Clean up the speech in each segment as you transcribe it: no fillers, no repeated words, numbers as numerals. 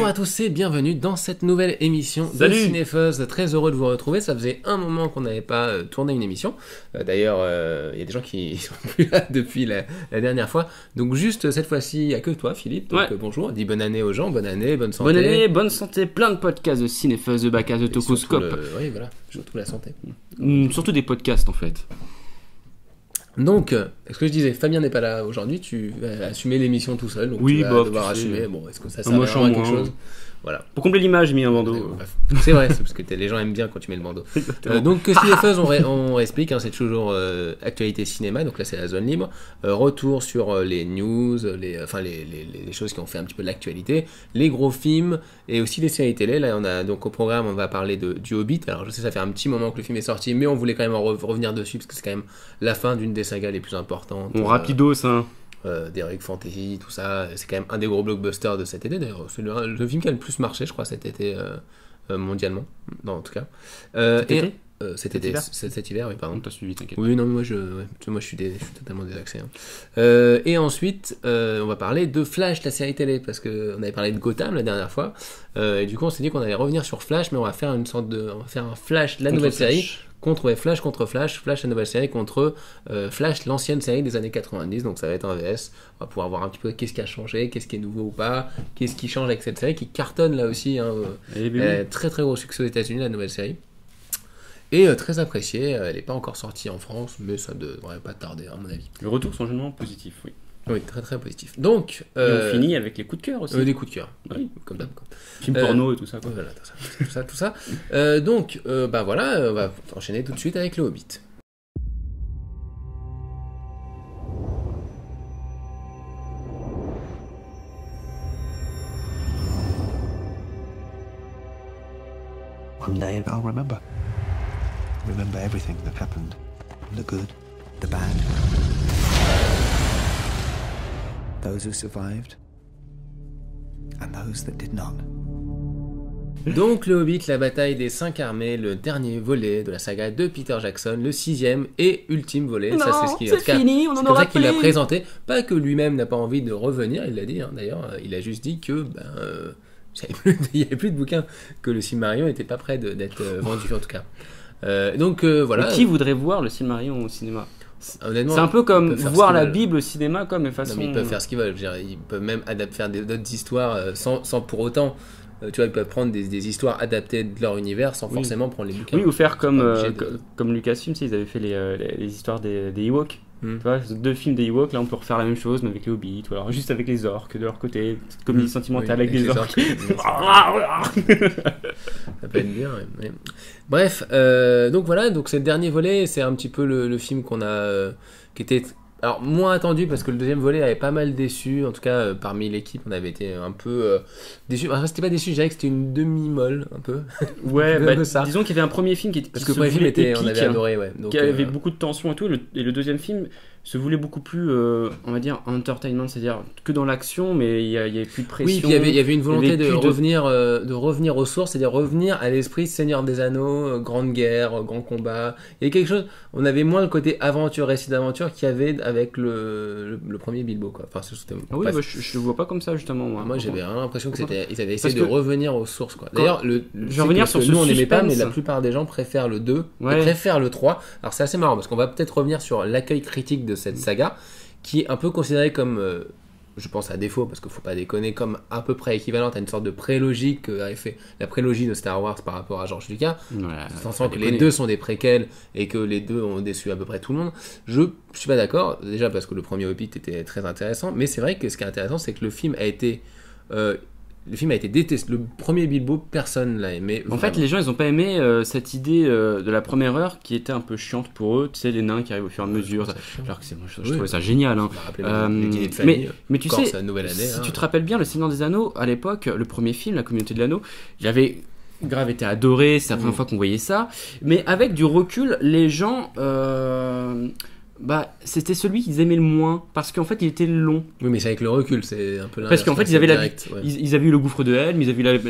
à tous et bienvenue dans cette nouvelle émission Salut. de Cinépheuse. Très heureux de vous retrouver. Ça faisait un moment qu'on n'avait pas tourné une émission. D'ailleurs, il y a des gens qui sont plus là depuis la dernière fois. Donc juste cette fois-ci, il n'y a que toi, Philippe. Donc bonjour. Dis bonne année aux gens. Bonne année, bonne santé. Bonne année, bonne santé. Plein de podcasts de Cinépheuse, de Bacchus, de Tocoscope. Oui, voilà. Surtout la santé. Surtout des podcasts en fait. Donc, est-ce que je disais, Fabien n'est pas là aujourd'hui, tu vas assumer l'émission tout seul, donc oui, tu vas devoir assumer. Bon, est-ce que ça servira à quelque chose ? Voilà. Pour combler l'image, j'ai mis un bandeau. C'est vrai, c'est parce que les gens aiment bien quand tu mets le bandeau. Donc, Cinépheuse, on explique, hein, c'est toujours actualité cinéma, donc là c'est la zone libre. Retour sur les news, les choses qui ont fait un petit peu de l'actualité, les gros films et aussi les séries télé. Là, on a donc au programme, on va parler du Hobbit. Alors, je sais, ça fait un petit moment que le film est sorti, mais on voulait quand même revenir dessus parce que c'est quand même la fin d'une des sagas les plus importantes. Rapidos, hein. D'Heroic Fantasy, tout ça, c'est quand même un des gros blockbusters de cet été. D'ailleurs, c'est le film qui a le plus marché, je crois, cet été mondialement, non, en tout cas. Cet hiver, oui, pardon. T'as suivi, t'inquiète. Oui, non, moi je suis totalement désaxé. Hein. Et ensuite, on va parler de Flash, la série télé, parce qu'on avait parlé de Gotham la dernière fois. Et du coup, on s'est dit qu'on allait revenir sur Flash, mais on va faire un Flash, la nouvelle série. Flash contre Flash, Flash la nouvelle série contre Flash l'ancienne série des années 90, donc ça va être un VS, on va pouvoir voir un petit peu qu'est-ce qui a changé, qu'est-ce qui est nouveau ou pas, qu'est-ce qui change avec cette série qui cartonne là aussi, hein, très très gros succès aux États-Unis la nouvelle série, et très appréciée, elle n'est pas encore sortie en France, mais ça ne devrait pas tarder à mon avis. Les retours sont généralement positifs, oui. Oui, très très positif. Donc, et on finit avec les coups de cœur aussi. Les coups de cœur, oui. Comme d'hab. Film porno et tout ça. Quoi. Voilà, tout ça. Donc, voilà, on va enchaîner tout de suite avec le Hobbit. One day I'll remember everything that happened, the good, the bad. Those who survived, and those that did not. Donc le Hobbit, la bataille des 5 armées, le dernier volet de la saga de Peter Jackson, le 6e et ultime volet. Non, ça c'est fini, on en aura qu'il l'a présenté. Pas que lui-même n'a pas envie de revenir, il l'a dit hein, d'ailleurs, il a juste dit que il n'y avait plus de bouquins, que le Silmarillion n'était pas prêt d'être vendu en tout cas. Voilà. Qui voudrait voir le Silmarillion au cinéma ? Honnêtement, c'est un peu comme voir la Bible au cinéma, comme de façon. Non, mais ils peuvent faire ce qu'ils veulent. Ils peuvent même faire d'autres histoires sans pour autant. Tu vois, ils peuvent prendre des histoires adaptées de leur univers sans forcément prendre les bouquins. Oui, ou faire comme Lucasfilm, ils avaient fait les histoires des Ewoks. Tu vois, 2 films des Ewoks, là on peut refaire la même chose, mais avec les Hobbits, ou alors juste avec les orques de leur côté, petite comédie sentimentale avec des orques. Ça peut être bien, ouais. Bref, donc voilà, donc c'est le dernier volet, c'est un petit peu le film qu'on a, qui était alors moins attendu parce que le deuxième volet avait pas mal déçu, en tout cas parmi l'équipe on avait été un peu déçu. Enfin, c'était pas déçu, je dirais que c'était une demi-molle un peu. Ouais, disons qu'il y avait un premier film qui était parce que le premier film était épique, on avait adoré, ouais. Donc, qui avait beaucoup de tension et tout, et le deuxième film se voulait beaucoup plus on va dire entertainment, c'est-à-dire que dans l'action, mais il y avait plus de pression. Oui, puis il y avait une volonté de revenir aux sources, c'est-à-dire revenir à l'esprit Seigneur des Anneaux, grande guerre, grand combat. Il y avait quelque chose, on avait moins le côté aventure, récit d'aventure qu'il y avait avec le premier Bilbo, quoi. Enfin, oui, je le vois pas comme ça justement. Moi j'avais vraiment l'impression qu'ils avaient essayé de revenir aux sources, quoi. D'ailleurs, nous on n'aimait pas, mais la plupart des gens préfèrent le 2, préfèrent le 3. Alors c'est assez marrant parce qu'on va peut-être revenir sur l'accueil critique de cette saga qui est un peu considérée comme je pense à défaut parce qu'il faut pas déconner, comme à peu près équivalente à une sorte de prélogie qu'avait fait la prélogie de Star Wars par rapport à George Lucas, pensant que les deux sont des préquels et que les deux ont déçu à peu près tout le monde. Je suis pas d'accord, déjà parce que le premier Hobbit était très intéressant, mais c'est vrai que ce qui est intéressant c'est que le film a été détesté. Le premier Bilbo, personne l'a aimé. En fait, les gens, ils ont pas aimé cette idée de la première heure qui était un peu chiante pour eux. Tu sais, les nains qui arrivent au fur et à mesure. Alors que je trouvais ça génial. Hein. Mais tu sais, si tu te rappelles bien, Le Seigneur des Anneaux, à l'époque, le premier film, La Communauté de l'Anneau, il avait grave été adoré. C'est la première fois qu'on voyait ça. Mais avec du recul, les gens bah, c'était celui qu'ils aimaient le moins parce qu'en fait il était long. Oui, mais c'est avec le recul, c'est un peu parce qu'en fait ils avaient ils avaient eu le gouffre de Helm, ils avaient eu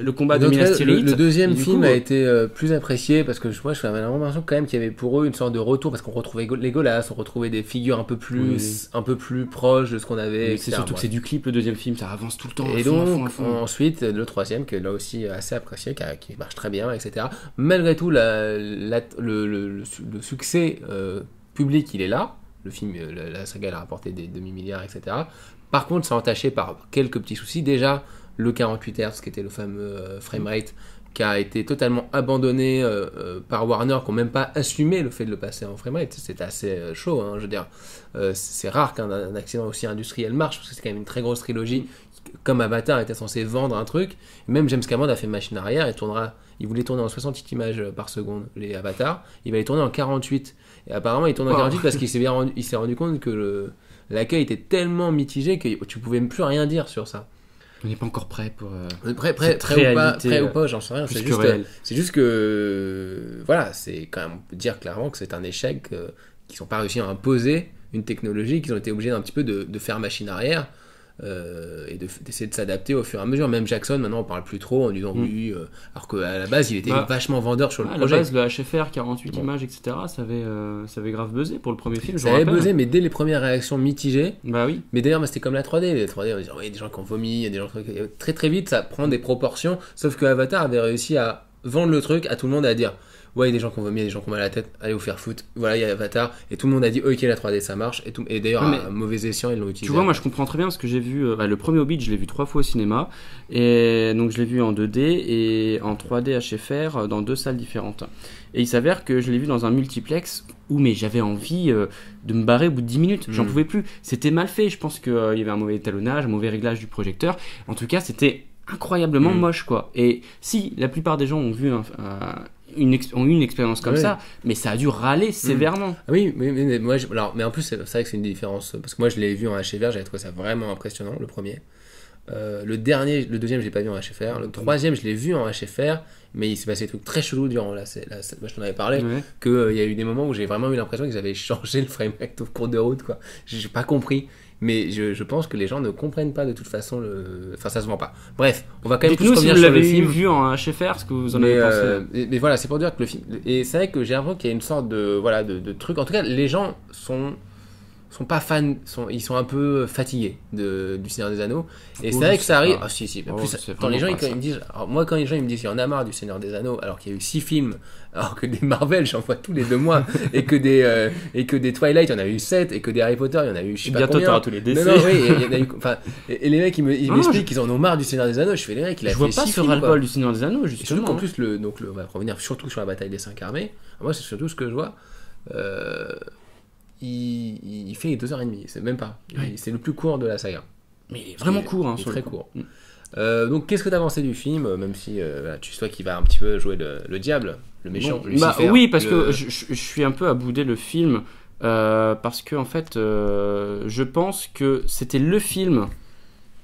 le combat de Minas Tirith. Le deuxième film a été plus apprécié parce que moi j'avais l'impression quand même qu'il y avait pour eux une sorte de retour parce qu'on retrouvait Legolas, on retrouvait des figures un peu plus proches de ce qu'on avait. C'est surtout que c'est du clip le deuxième film, ça avance tout le temps. Et donc ensuite le troisième qui est là aussi assez apprécié, qui marche très bien, etc. Malgré tout le succès public, il est là. Le film, la saga, elle a rapporté des demi-milliards, etc. Par contre, c'est entaché par quelques petits soucis. Déjà, le 48 Hz, qui était le fameux framerate, qui a été totalement abandonné par Warner, qui n'ont même pas assumé le fait de le passer en framerate. C'était assez chaud, hein, je veux dire. C'est rare qu'un accident aussi industriel marche, parce que c'est quand même une très grosse trilogie. Comme Avatar était censé vendre un truc, même James Cameron a fait machine arrière, il voulait tourner en 68 images par seconde, les Avatars, il va les tourner en 48. Et apparemment, il tourne en 48 parce qu'il s'est rendu compte que l'accueil était tellement mitigé que tu pouvais même plus rien dire sur ça. On n'est pas encore prêt pour... prêt ou pas, j'en sais rien. C'est juste que... Voilà, c'est quand même... On peut dire clairement que c'est un échec, qu'ils n'ont pas réussi à imposer une technologie, qu'ils ont été obligés un petit peu de faire machine arrière. Et d'essayer de s'adapter au fur et à mesure. Même Jackson, maintenant, on parle plus trop en disant oui, alors qu'à la base, il était vachement vendeur sur le projet. À la base, le HFR, 48 images, etc., ça avait grave buzzé pour le premier film. Ça avait buzzé, mais dès les premières réactions mitigées. Bah oui. Mais d'ailleurs, c'était comme la 3D. La 3D, on disait, il y a des gens qui ont vomi, il y a des gens qui... Très très vite, ça prend des proportions. Sauf que Avatar avait réussi à vendre le truc à tout le monde, à dire ouais, il y a des gens qui ont vomi, il y a des gens qui ont mal à la tête, allez vous faire foutre. Voilà, il y a Avatar, et tout le monde a dit ok, la 3D ça marche, et d'ailleurs, à mauvais escient, ils l'ont utilisé. Tu vois, moi je comprends très bien parce que j'ai vu le premier Hobbit, je l'ai vu 3 fois au cinéma, et donc je l'ai vu en 2D et en 3D HFR dans 2 salles différentes. Et il s'avère que je l'ai vu dans un multiplex où j'avais envie de me barrer au bout de 10 minutes, j'en pouvais plus. C'était mal fait, je pense qu'il y avait un mauvais étalonnage, un mauvais réglage du projecteur. En tout cas, c'était incroyablement moche, quoi. Et si la plupart des gens ont vu ont eu une expérience comme ça, mais ça a dû râler sévèrement. Oui, mais moi, mais en plus, c'est vrai que c'est une différence, parce que moi, je l'ai vu en HFR, j'avais trouvé ça vraiment impressionnant, le premier. Le deuxième, je l'ai pas vu en HFR. Le troisième, je l'ai vu en HFR, mais il s'est passé des trucs très chelous durant moi, je t'en avais parlé, qu'il y a eu des moments où j'ai vraiment eu l'impression qu'ils avaient changé le framerate au cours de route, quoi. J'ai pas compris. Mais je pense que les gens ne comprennent pas de toute façon enfin ça se vend pas. Bref, on va quand même plus revenir sur le film. Dites-nous si vous l'avez vu en HFR, ce que vous en avez pensé. Mais voilà, c'est pour dire que le film, et c'est vrai que j'ai l'impression qu'il y a une sorte de truc. En tout cas, les gens sont pas fans, ils sont un peu fatigués du Seigneur des Anneaux. Et c'est vrai que ça arrive. Ah si. Quand les gens ils me disent, moi quand les gens ils me disent qu'il y en a marre du Seigneur des Anneaux, alors qu'il y a eu 6 films, alors que des Marvel j'en vois tous les 2 mois, et que des Twilight il y en a eu 7, et que des Harry Potter il y en a eu je sais pas combien. Bientôt t'auras tous les DC. Non, oui, il y en a eu. Enfin, et les mecs ils m'expliquent qu'ils en ont marre du Seigneur des Anneaux. Je fais les mecs, il a fait 6 films. Je vois pas ce ras-le-bol du Seigneur des Anneaux justement. En plus on va revenir surtout sur la bataille des 5 armées. Moi c'est surtout ce que je vois. Il fait 2h30, c'est même pas. C'est le plus court de la saga. Mais il est vraiment court, hein, très court. Donc qu'est-ce que t'as pensé du film, même si tu sais qu'il va un petit peu jouer le diable, le méchant, Lucifer. Oui, parce que je suis un peu à bouder le film, parce que en fait, je pense que c'était le film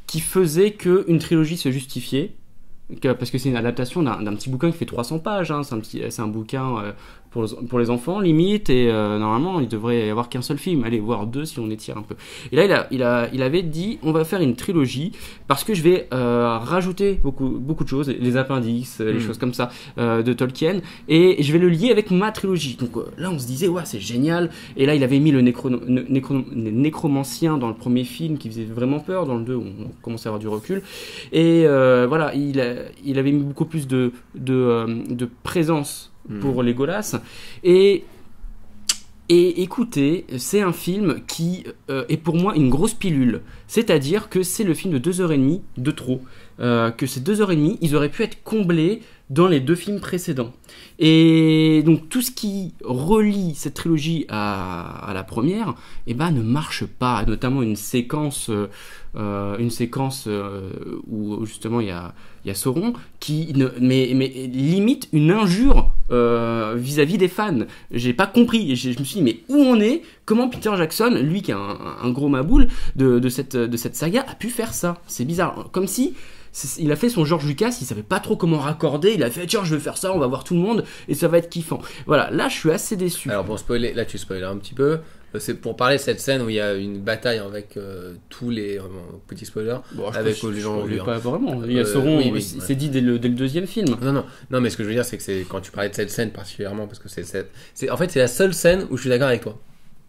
qui faisait qu'une trilogie se justifiait. Parce que c'est une adaptation d'un petit bouquin qui fait 300 pages, hein. C'est un bouquin pour les enfants limite, et normalement il devrait y avoir qu'un seul film, allez voir 2 si on étire un peu. Et là il avait dit on va faire une trilogie parce que je vais rajouter beaucoup de choses, les appendices, les choses comme ça de Tolkien, et je vais le lier avec ma trilogie. Donc là on se disait ouais c'est génial, et là il avait mis le nécromancien dans le premier film qui faisait vraiment peur, dans le 2 on commençait à avoir du recul, et voilà il avait mis beaucoup plus de présence pour Legolas, et écoutez, c'est un film qui est pour moi une grosse pilule, c'est-à-dire que c'est le film de 2h30 de trop, que ces 2h30 ils auraient pu être comblés dans les 2 films précédents, et donc tout ce qui relie cette trilogie à la première ne marche pas, notamment une séquence où justement il y a Sauron qui mais limite une injure vis-à-vis des fans. J'ai pas compris, je me suis dit mais où on est, comment Peter Jackson, lui qui est un gros maboule de cette saga, a pu faire ça. C'est bizarre, comme si il a fait son George Lucas, il savait pas trop comment raccorder, il a fait tiens je vais faire ça, on va voir tout le monde et ça va être kiffant. Voilà, là je suis assez déçu. Alors pour spoiler, là tu spoilers un petit peu. c'est pour parler de cette scène où il y a une bataille avec tous les petits spoilers, avec les gens l'ont vu. Pas vraiment. Ils sauront. C'est dit dès le deuxième film. Non, mais ce que je veux dire, c'est que c'est quand tu parlais de cette scène particulièrement, parce que en fait, c'est la seule scène où je suis d'accord avec toi.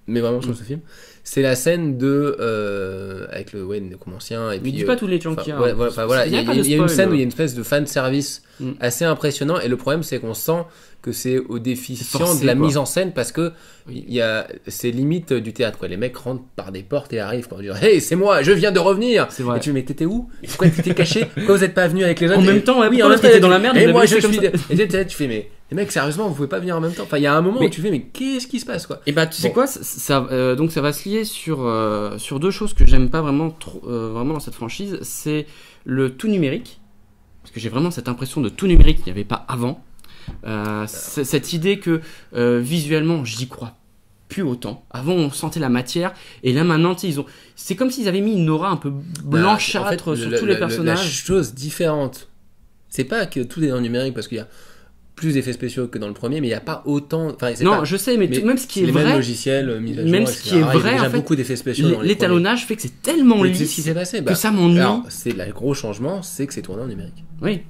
Mais vraiment sur ce film, c'est la scène avec le nécromancien et puis. Mais dis pas tous les gens qu'il y a. Voilà, il y a une scène où il y a une espèce de fan service assez impressionnant, et le problème c'est qu'on sent que c'est au déficient de la mise en scène, parce que c'est limite du théâtre, quoi. Les mecs rentrent par des portes et arrivent pour dire hey, c'est moi, je viens de revenir. C'est vrai. Et tu mais t'étais où? Pourquoi tu t'es caché? Pourquoi vous êtes pas venu avec les autres? En même temps, oui, en même temps, t'es dans la merde. Et moi je suis. Et tu fais mais les mecs, sérieusement, vous pouvez pas venir en même temps. Enfin, il y a un moment où tu fais mais qu'est-ce qui se passe, quoi? Et bah tu sais quoi, donc ça va se lier sur deux choses que j'aime pas vraiment vraiment dans cette franchise, c'est le tout numérique, parce que j'ai vraiment cette impression de tout numérique qu'il n'y avait pas avant. Cette idée que visuellement j'y crois plus autant. Avant on sentait la matière, et là maintenant c'est comme s'ils avaient mis une aura un peu blanchâtre sur tous les personnages. La chose différente, c'est pas que tout est dans le numérique, parce qu'il y a plus d'effets spéciaux que dans le premier, mais il n'y a pas autant. Je sais, mais même ce qui est vrai, mêmes logiciels, mise à jour, même ce qui est vrai, il y a en fait, beaucoup d'effets spéciaux. L'étalonnage fait que c'est tellement lisse. C'est ce qui s'est passé. Que ça m'ennuie. Alors, c'est le gros changement, c'est que c'est tourné en numérique. Oui.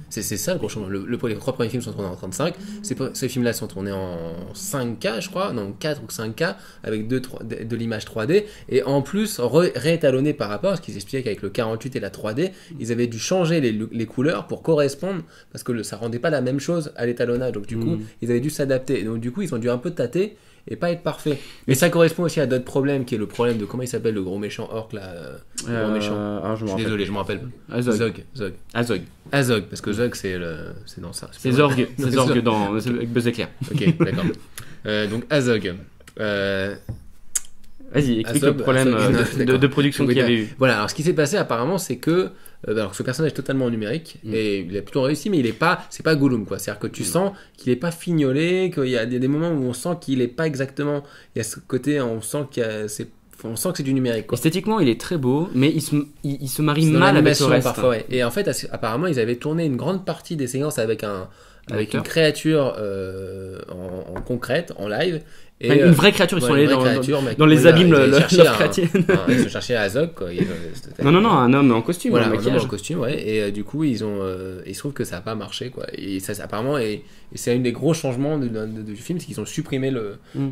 C'est ça le gros changement. Les 3 premiers films sont tournés en 35. Ces films-là sont tournés en 5K, je crois, non 4 ou 5K, avec de l'image 3D, et en plus réétalonné par rapport à ce qu'ils expliquaient qu'avec le 48 et la 3D, ils avaient dû changer les couleurs pour correspondre, parce que ça rendait pas la même chose à l'étalonnage. Donc du coup, ils avaient dû s'adapter. Et donc du coup, ils ont dû un peu tâter et pas être parfait. Mais ça correspond aussi à d'autres problèmes, qui est le problème de comment il s'appelle le gros méchant orc là. Le gros méchant. Je suis désolé, je me rappelle pas. Azog, parce que Zog c'est dans ça. C'est Zorg dans Buzz Éclair. Ok, d'accord. Donc Azog. Vas-y, explique le problème de production qu'il y avait eu. Voilà, alors ce qui s'est passé apparemment, c'est que alors ce personnage est totalement numérique, et il a plutôt réussi, mais c'est pas Gollum, quoi. C'est-à-dire que tu sens qu'il est pas fignolé, qu'il y a des moments où on sent qu'il est pas exactement. Il y a ce côté, on sent que c'est du numérique, quoi. Esthétiquement, il est très beau, mais il se marie mal avec le reste. Parfois, ouais. Et en fait, apparemment, ils avaient tourné une grande partie des séquences avec une créature en concrète, en live. Et une vraie créature, ils sont allés dans les abîmes Lovecraftiennes. Ils sont cherchés à Azog, quoi. Non, un homme en costume. Voilà, un homme en costume, ouais. Et du coup, il se trouve que ça n'a pas marché, quoi. Et ça, apparemment, et c'est un des gros changements du film, c'est qu'ils ont supprimé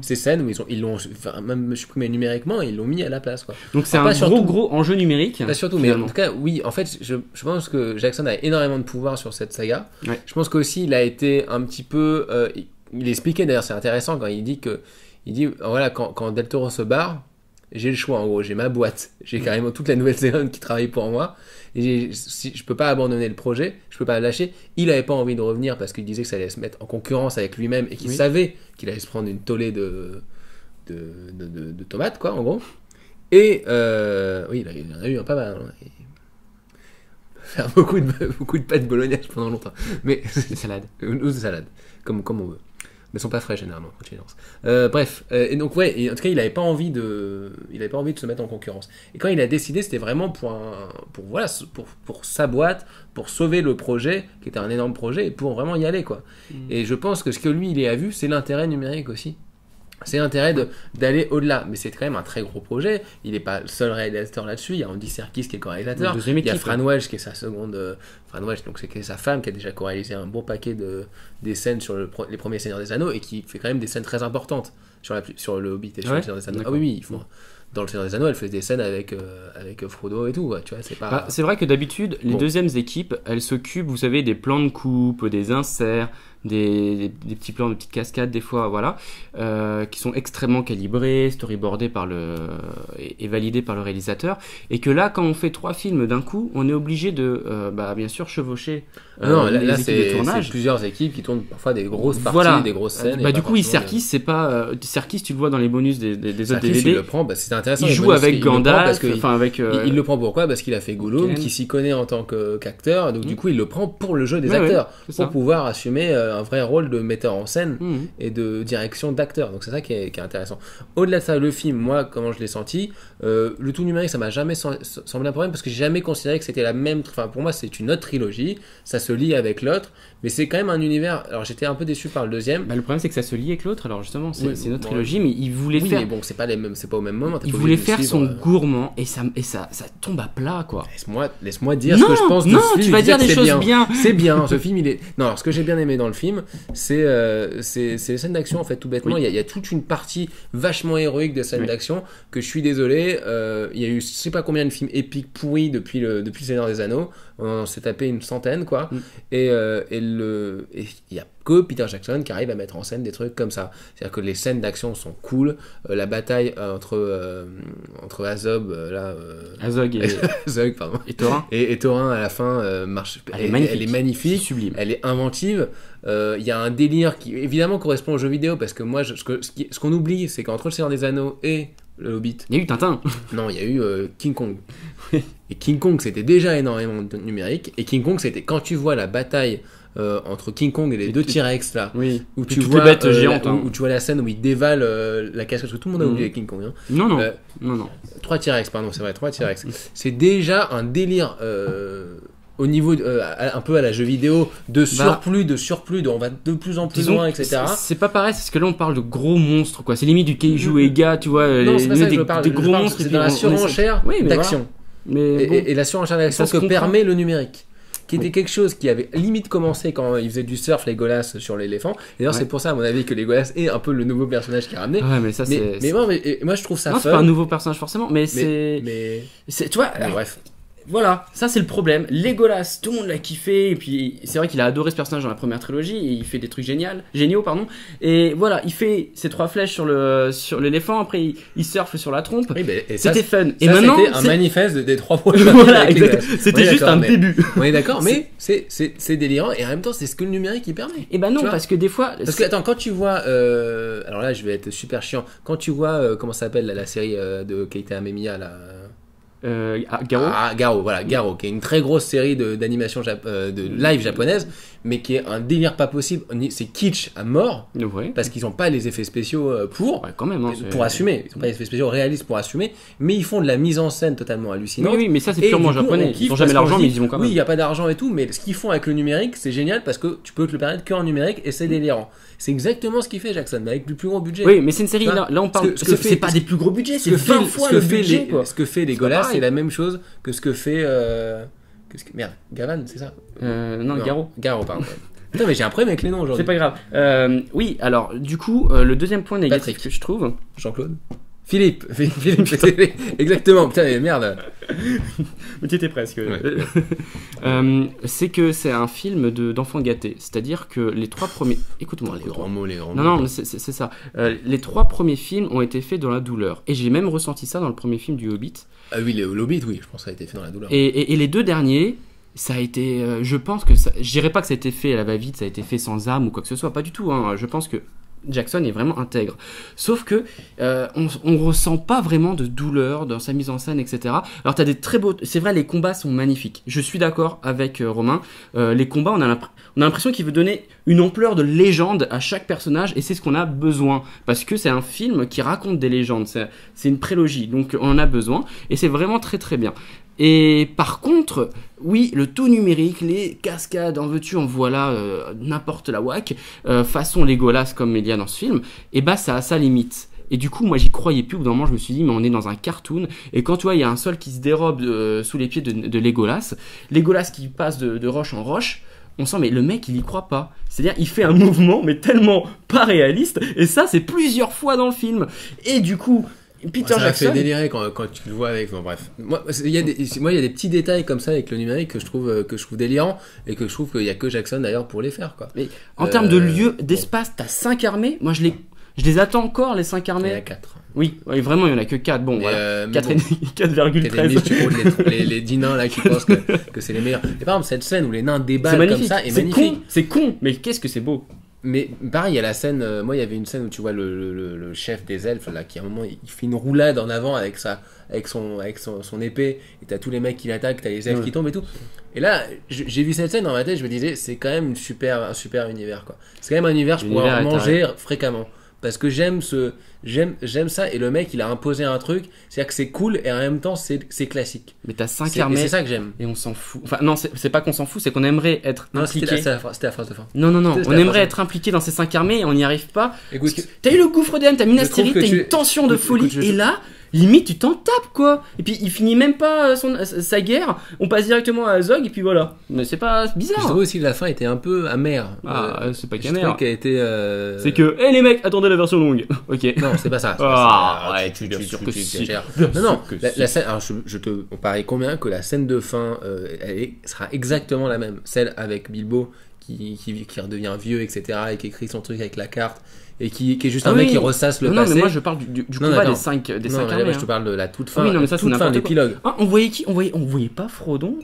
ces scènes où ils l'ont même supprimé numériquement, et ils l'ont mis à la place, quoi. Donc c'est un gros enjeu numérique. Pas surtout, mais en tout cas, oui. En fait, je pense que Jackson a énormément de pouvoir sur cette saga. Ouais. Je pense qu'aussi, il a été un petit peu. Il expliquait, d'ailleurs, c'est intéressant quand il dit voilà, quand Del Toro se barre, j'ai le choix, en gros, j'ai ma boîte, j'ai carrément toute la Nouvelle-Zélande qui travaille pour moi, et je peux pas abandonner le projet, je peux pas le lâcher. Il avait pas envie de revenir parce qu'il disait que ça allait se mettre en concurrence avec lui-même, et qu'il savait qu'il allait se prendre une tollée de tomates, quoi, en gros. Et oui, il en a eu pas mal. Hein. Faire beaucoup de pâtes bolognaises pendant longtemps, mais des salades ou des salades, comme on veut. Mais sont pas frais généralement. Bref, et donc et en tout cas, il avait pas envie de se mettre en concurrence. Et quand il a décidé, c'était vraiment pour sa boîte, pour sauver le projet, qui était un énorme projet, et pour vraiment y aller, quoi. Et je pense que ce que lui il a vu, c'est l'intérêt numérique aussi. C'est l'intérêt d'aller au-delà, mais c'est quand même un très gros projet. Il n'est pas le seul réalisateur là-dessus. Il y a Andy Serkis qui est co-réalisateur. Il y a Fran Welch qui est sa seconde. Fran Welch, donc c'est sa femme qui a déjà co-réalisé un bon paquet des scènes sur les premiers Seigneurs des Anneaux, et qui fait quand même des scènes très importantes sur le Hobbit et sur le Seigneur des Anneaux. Ah oui, ils font. Dans le Seigneur des Anneaux, elle fait des scènes avec Frodo et tout, ouais, tu vois, c'est pas... c'est vrai que d'habitude, les deuxièmes équipes, elles s'occupent, vous savez, des plans de coupe, des inserts, des petits plans de petites cascades, des fois, voilà, qui sont extrêmement calibrés, storyboardés et validés par le réalisateur, et que là, quand on fait 3 films d'un coup, on est obligé de, bien sûr, chevaucher là c'est plusieurs équipes qui tournent parfois des grosses parties, des grosses scènes. Du coup, Serkis, c'est pas... Serkis, tu le vois dans les bonus des autres DVD. Il le prend, c'est intéressant. Il joue avec Gandalf, il le prend pourquoi ? Parce qu'il a fait Gollum, qui s'y connaît en tant qu'acteur, donc du coup il le prend pour le jeu des acteurs, pour pouvoir assumer un vrai rôle de metteur en scène et de direction d'acteur. Donc c'est ça qui est intéressant. Au-delà de ça, le film, moi, comment je l'ai senti, le tout numérique, ça m'a jamais semblé un problème parce que j'ai jamais considéré que c'était la même. Enfin, pour moi, c'est une autre trilogie. Ça se lie avec l'autre, mais c'est quand même un univers. Alors j'étais un peu déçu par le deuxième. Le problème, c'est que ça se lie avec l'autre. Alors justement, c'est une autre trilogie, mais il voulait faire. Mais bon, c'est pas au même moment. Il voulait faire son gourmand et ça tombe à plat, quoi. Laisse-moi dire ce que je pense de ce film. Non, tu vas dire des choses bien. C'est bien, ce film, il est... Non, alors ce que j'ai bien aimé dans le film, c'est les scènes d'action, en fait, tout bêtement. Il y a toute une partie vachement héroïque de scènes d'action que je suis désolé, il y a eu je sais pas combien de films épiques pourris depuis le Seigneur des Anneaux. On s'est tapé une centaine, quoi. Et il y a que Peter Jackson qui arrive à mettre en scène des trucs comme ça. C'est-à-dire que les scènes d'action sont cool. La bataille entre Azog pardon. Et Thorin à la fin marche. Elle est magnifique. C'est sublime. Elle est inventive. Il y a un délire qui évidemment correspond aux jeux vidéo parce que moi ce qu'on oublie, c'est qu'entre le Seigneur des Anneaux et le Hobbit, il y a eu Tintin. Non, il y a eu King Kong. Et King Kong, c'était déjà énormément de numérique. Et King Kong, c'était quand tu vois la bataille entre King Kong et les deux T-Rex là, où tu vois les bêtes géantes, où tu vois la scène où il dévale la cascade, parce que tout le monde a oublié King Kong. Hein. Non. 3 T-Rex, pardon, c'est vrai, 3 T-Rex. C'est déjà un délire. Au niveau un peu à la jeu vidéo de surplus, on va de plus en plus loin, etc. C'est pas pareil, c'est parce que là on parle de gros monstres, quoi. C'est limite du Keiju Eiga, tu vois. Non, c'est pas ça que je parle. Des gros monstres. C'est dans la surenchère d'action. Et la surenchère d'action que permet le numérique. Qui était quelque chose qui avait limite commencé quand il faisait du surf, Legolas, sur l'éléphant. Et d'ailleurs, c'est pour ça, à mon avis, que Legolas est un peu le nouveau personnage qui est ramené. Ouais, mais ça, moi, je trouve ça fun. C'est pas un nouveau personnage forcément, mais c'est. Tu vois, bref. Voilà, ça c'est le problème. Legolas, tout le monde l'a kiffé, et puis c'est vrai qu'il a adoré ce personnage dans la première trilogie, et il fait des trucs géniaux, pardon. Et voilà, il fait ses 3 flèches sur l'éléphant, après il surfe sur la trompe. Oui, c'était fun. Et maintenant, c'était un manifeste des 3 prochains. Voilà, c'était juste un début. On est d'accord, mais c'est délirant, et en même temps, c'est ce que le numérique il permet. Et non, parce que des fois. Parce que attends, quand tu vois, alors là, je vais être super chiant. Quand tu vois comment ça s'appelle la série de Keita Amemiya là. Garo, Garo, qui est une très grosse série d'animation de live japonaise, mais qui est un délire pas possible. C'est kitsch à mort, parce qu'ils n'ont pas les effets spéciaux pour assumer. Ils n'ont pas les effets spéciaux réalistes pour assumer, mais ils font de la mise en scène totalement hallucinante. Oui, mais ça c'est purement japonais. Ils n'ont jamais l'argent, mais ils y vont quand même. Oui, il n'y a pas d'argent et tout, mais ce qu'ils font avec le numérique, c'est génial parce que tu peux te le permettre qu'en numérique et c'est délirant. C'est exactement ce qu'il fait Jackson, mais avec du plus gros budget. Oui, mais c'est une série, là on parle. C'est pas des plus gros budgets, c'est 20 fois le budget. Ce que fait Legolas, c'est la même chose que ce que fait. Merde, Gavan, c'est ça Non, Garo. Garo, pardon. Putain, mais j'ai un problème avec les noms aujourd'hui. C'est pas grave. Oui, alors, du coup, le deuxième point négatif que je trouve. Jean-Claude Philippe, exactement, putain, mais merde. Mais tu étais presque. Ouais. C'est que c'est un film d'enfant gâté. C'est-à-dire que les 3 premiers. Écoute-moi. Les grands mots. Non, mais c'est ça. Les 3 premiers films ont été faits dans la douleur. Et j'ai même ressenti ça dans le premier film du Hobbit. Ah oui, le Hobbit, oui, je pense que ça a été fait dans la douleur. Et les 2 derniers. Ça a été, je pense que ça, je dirais pas que ça a été fait à la va-vite, ça a été fait sans âme ou quoi que ce soit, pas du tout. Hein. Je pense que Jackson est vraiment intègre. Sauf que on ressent pas vraiment de douleur dans sa mise en scène, etc. Alors t'as des très beaux, c'est vrai, les combats sont magnifiques. Je suis d'accord avec Romain. Les combats, on a l'impression qu'il veut donner une ampleur de légende à chaque personnage, et c'est ce qu'on a besoin parce que c'est un film qui raconte des légendes. C'est une prélogie, donc on en a besoin, et c'est vraiment très très bien. Et par contre, oui, le tout numérique, les cascades, en veux-tu, en voilà, n'importe la whack, façon Legolas comme il y a dans ce film, et bah ça a sa limite. Et du coup, moi j'y croyais plus, au bout d'un moment je me suis dit, mais on est dans un cartoon, et quand tu vois, il y a un sol qui se dérobe sous les pieds de Legolas qui passe de roche en roche, on sent, mais le mec il y croit pas. C'est-à-dire, il fait un mouvement, mais tellement pas réaliste, et ça c'est plusieurs fois dans le film. Et du coup, Peter Jackson. Ça fait délirer quand tu le vois avec. Bon, bref. Moi, il y a des petits détails comme ça avec le numérique que je trouve délirants, et que je trouve qu'il y a que Jackson d'ailleurs pour les faire, quoi. Mais en termes de lieu, d'espace, t'as 5 armées. Moi, je les attends encore, les 5 armées. Il y en a 4. Oui, vraiment, il y en a que 4. Bon, voilà. 4,13. Les 10 nains là qui pensent que c'est les meilleurs. Et par exemple, cette scène où les nains débattent comme ça est magnifique. C'est con, mais qu'est-ce que c'est beau. Mais pareil, il y a la scène, moi il y avait une scène où tu vois le chef des elfes là, qui à un moment il fait une roulade en avant avec son épée, et t'as tous les mecs qui l'attaquent, t'as les elfes qui tombent et tout. Et là, j'ai vu cette scène dans ma tête, je me disais, c'est quand même un super univers quoi. C'est quand même un univers que je pourrais manger fréquemment. Parce que j'aime ça, et le mec il a imposé un truc, c'est-à-dire que c'est cool et en même temps c'est classique. Mais t'as 5 armées. C'est ça que j'aime. Et on s'en fout. Enfin, non, c'est pas qu'on s'en fout, c'est qu'on aimerait être impliqué. C'était la phrase de fin. Non, on aimerait être impliqué dans ces 5 armées et on n'y arrive pas. Écoute, t'as eu le gouffre d'âme, t'as Minas Tirith, t'as une tension de folie, et là. Limite tu t'en tapes quoi. Et puis il finit même pas sa guerre. On passe directement à Azog et puis voilà. Mais c'est pas bizarre. Je trouve aussi que la fin était un peu amère. C'est pas qu'amère. Qu'elle était. C'est que les mecs, attendez la version longue. Ok. Non, c'est pas ça. Tu exagères. Non. La scène. Alors on parie combien que la scène de fin, sera exactement la même. Celle avec Bilbo qui redevient vieux, etc. et qui écrit son truc avec la carte. Et qui est juste un mec qui ressasse le passé. Non, mais moi je parle du combat des 5 armées. Je te parle de la toute fin. Oui, non, mais ça c'est n'importe quoi. L'épilogue. On voyait qui? On voyait pas Frodo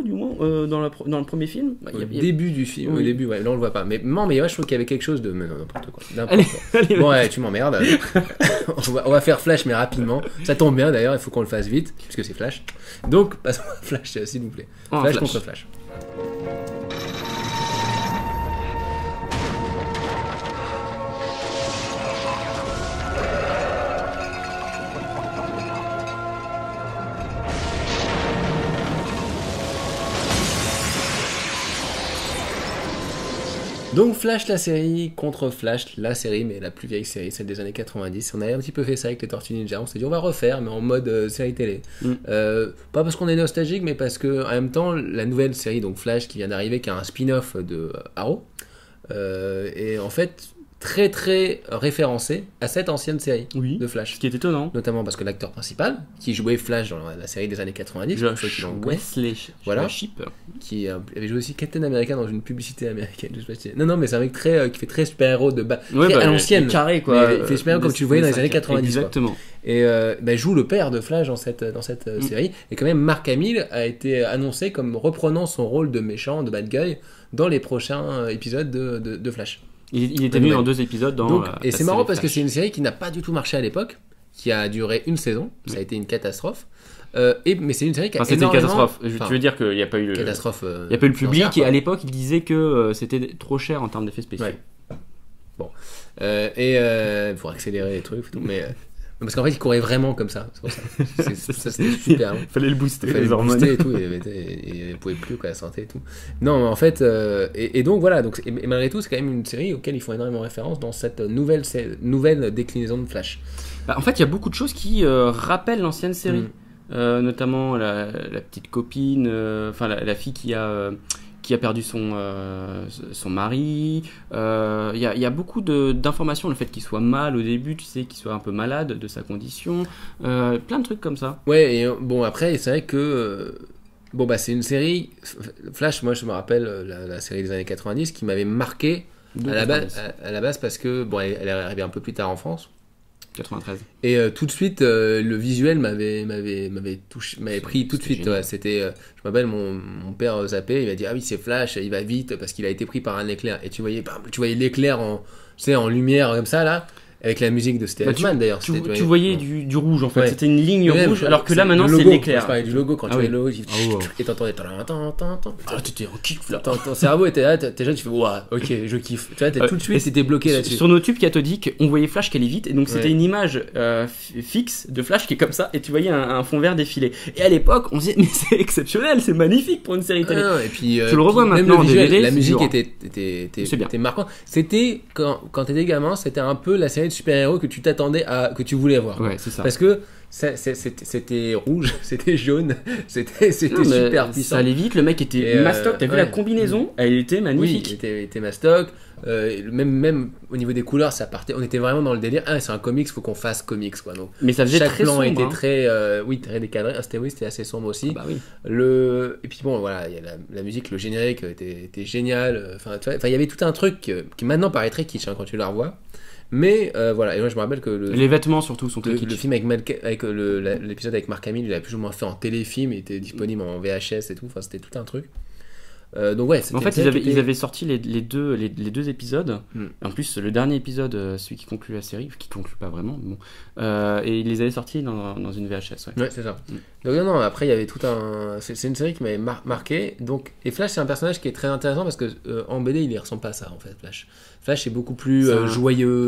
du moins dans le premier film. Au début du film, au début, ouais, là on le voit pas. Mais je trouve qu'il y avait quelque chose de. Mais non, n'importe quoi. Allez, bon, ouais, tu m'emmerdes. on va faire Flash, mais rapidement. Ça tombe bien d'ailleurs, il faut qu'on le fasse vite, puisque c'est Flash. Donc, passons à Flash, s'il vous plaît. Flash contre Flash. Donc Flash la série contre Flash la série, mais la plus vieille série, celle des années 90. On avait un petit peu fait ça avec les Tortues Ninja, on s'est dit on va refaire, mais en mode série télé. Pas parce qu'on est nostalgique, mais parce que en même temps la nouvelle série, donc Flash qui vient d'arriver, qui a un spin-off de Arrow, est en fait très très référencé à cette ancienne série de Flash. Ce qui est étonnant. Notamment parce que l'acteur principal, qui jouait Flash dans la série des années 90, Wesley Shipp, qui avait joué aussi Captain America dans une publicité américaine. Non, mais c'est un mec qui fait très super-héros à l'ancienne. Carré quoi. Il fait super-héros comme tu le voyais dans les années 90. Exactement. Quoi. Et joue le père de Flash dans cette série. Et quand même, Mark Hamill a été annoncé comme reprenant son rôle de méchant, de bad guy, dans les prochains épisodes de Flash. Il était venu dans 2 épisodes et c'est marrant parce que c'est une série qui n'a pas du tout marché à l'époque, qui a duré une saison, ça a été une catastrophe. Mais c'est une série qui a c'était une catastrophe. Tu veux dire qu'il n'y a pas eu catastrophe. Il n'y a pas eu le public et à l'époque il disait que c'était trop cher en termes d'effets spéciaux. Ouais. Bon. Pour accélérer les trucs, mais parce qu'en fait il courait vraiment comme ça. C'est pour ça. Ça c'était super. Fallait le booster. Les hormones et tout. Et il pouvait plus quoi, la santé et tout. Non, mais en fait et donc voilà. Donc et malgré tout c'est quand même une série auquel ils font énormément référence dans cette nouvelle déclinaison de Flash. En fait il y a beaucoup de choses qui rappellent l'ancienne série. Notamment la petite copine, la fille qui a perdu son mari. Il y a beaucoup d'informations, le fait qu'il soit mal au début, tu sais, qu'il soit un peu malade de sa condition, plein de trucs comme ça. Ouais, et bon après c'est vrai que c'est une série Flash, moi je me rappelle la série des années 90 qui m'avait marqué à la base parce que elle est arrivée un peu plus tard en France. 93. Et tout de suite le visuel m'avait touché, m'avait pris tout de suite. Ouais, c'était je me rappelle mon père zappait, il m'a dit ah oui c'est Flash, il va vite parce qu'il a été pris par un éclair, et tu voyais l'éclair en lumière comme ça là. Avec la musique de Steadman d'ailleurs. Tu voyais du rouge en fait, c'était une ligne rouge, alors que là maintenant c'est l'éclair. Je parlais du logo quand tu voyais le logo, et t'entendais. T'étais en kiff là. Ton cerveau était là, t'es jeune, tu fais waouh, ok, je kiffe. Tu vois, tout de suite c'était bloqué là-dessus. Sur nos tubes cathodiques, on voyait Flash qui allait vite, et donc c'était une image fixe de Flash qui est comme ça, et tu voyais un fond vert défiler. Et à l'époque, on se disait, mais c'est exceptionnel, c'est magnifique pour une série télé. Et puis tu le revois maintenant en DVD. La musique était marquante. C'était quand t'étais gamin, c'était un peu la série de super-héros que que tu voulais voir. Ouais, c'est ça. Parce que c'était rouge, c'était jaune, c'était super puissant. Ça allait vite, le mec était mastoc, t'as vu la combinaison, elle était magnifique. Oui, il était mastoc. Même au niveau des couleurs, ça partait. On était vraiment dans le délire. C'est un comics, faut qu'on fasse comics quoi. Donc, mais ça faisait chaque très plan sombre. Était très, très décadré. C'était assez sombre aussi. Bah oui. Et puis bon, voilà, il y a la musique, le générique était génial. Il y avait tout un truc qui maintenant paraît très kitsch quand tu la revois. Mais voilà, et moi je me rappelle que les vêtements surtout sont très kitsch. Le film avec l'épisode avec Mark Hamill, il a plus ou moins fait en téléfilm, il était disponible en VHS et tout. Enfin, c'était tout un truc. Donc ouais, en fait, ils avaient sorti les deux épisodes. En plus, le dernier épisode, celui qui conclut la série, qui conclut pas vraiment, bon, et ils les avaient sortis dans une VHS. Ouais, c'est ça. Donc non, après il y avait tout un. C'est une série qui m'avait marqué. Donc et Flash, c'est un personnage qui est très intéressant parce que en BD, il y ressemble pas à ça en fait. Flash est beaucoup plus joyeux.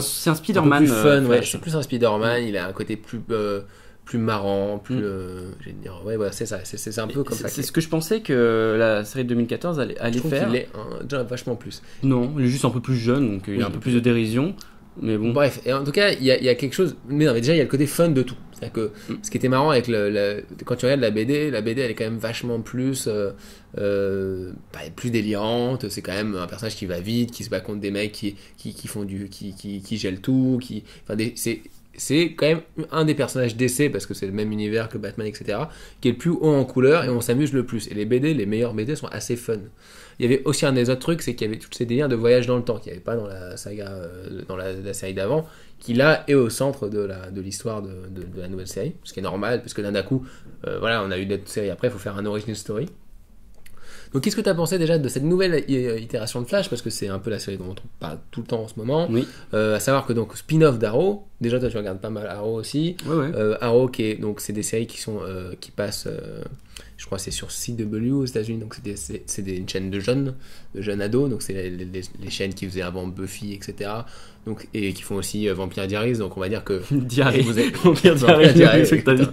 C'est un Spider-Man. Plus fun, ouais. C'est plus un Spider-Man. Il a un côté plus marrant, plus je vais dire, ouais, c'est ça, c'est un peu comme ça. C'est ce que je pensais que la série de 2014 allait faire. Il est déjà vachement plus. Non, il est juste un peu plus jeune, donc il y a un peu plus de dérision. Mais bon. Bref, et en tout cas, il y a quelque chose. Mais non, mais déjà, il y a le côté fun de tout. C'est-à-dire que ce qui était marrant avec quand tu regardes la BD elle est quand même vachement plus délirante. C'est quand même un personnage qui va vite, qui se bat contre des mecs qui font qui gèlent tout, c'est quand même un des personnages DC, parce que c'est le même univers que Batman, etc., qui est le plus haut en couleur et on s'amuse le plus. Et les meilleurs BD sont assez fun. Il y avait aussi un des autres trucs, c'est qu'il y avait tous ces délires de voyage dans le temps, qu'il n'y avait pas dans la saga, dans la série d'avant, qui là est au centre de l'histoire de la nouvelle série, ce qui est normal, parce que d'un coup, on a eu d'autres séries après, il faut faire un origin story. Donc qu'est-ce que tu as pensé déjà de cette nouvelle itération de Flash, parce que c'est un peu la série dont on parle tout le temps en ce moment. Oui. À savoir que donc spin-off d'Arrow, déjà toi tu regardes pas mal Arrow aussi. Ouais. Arrow donc c'est des séries qui passent, je crois que c'est sur CW aux États-Unis, donc c'est une chaîne de jeunes ados, donc c'est les chaînes qui faisaient avant Buffy, etc. Donc, et qui font aussi Vampire Diaries, donc on va dire que Vampire Diaries, c'est ce que t'as dit.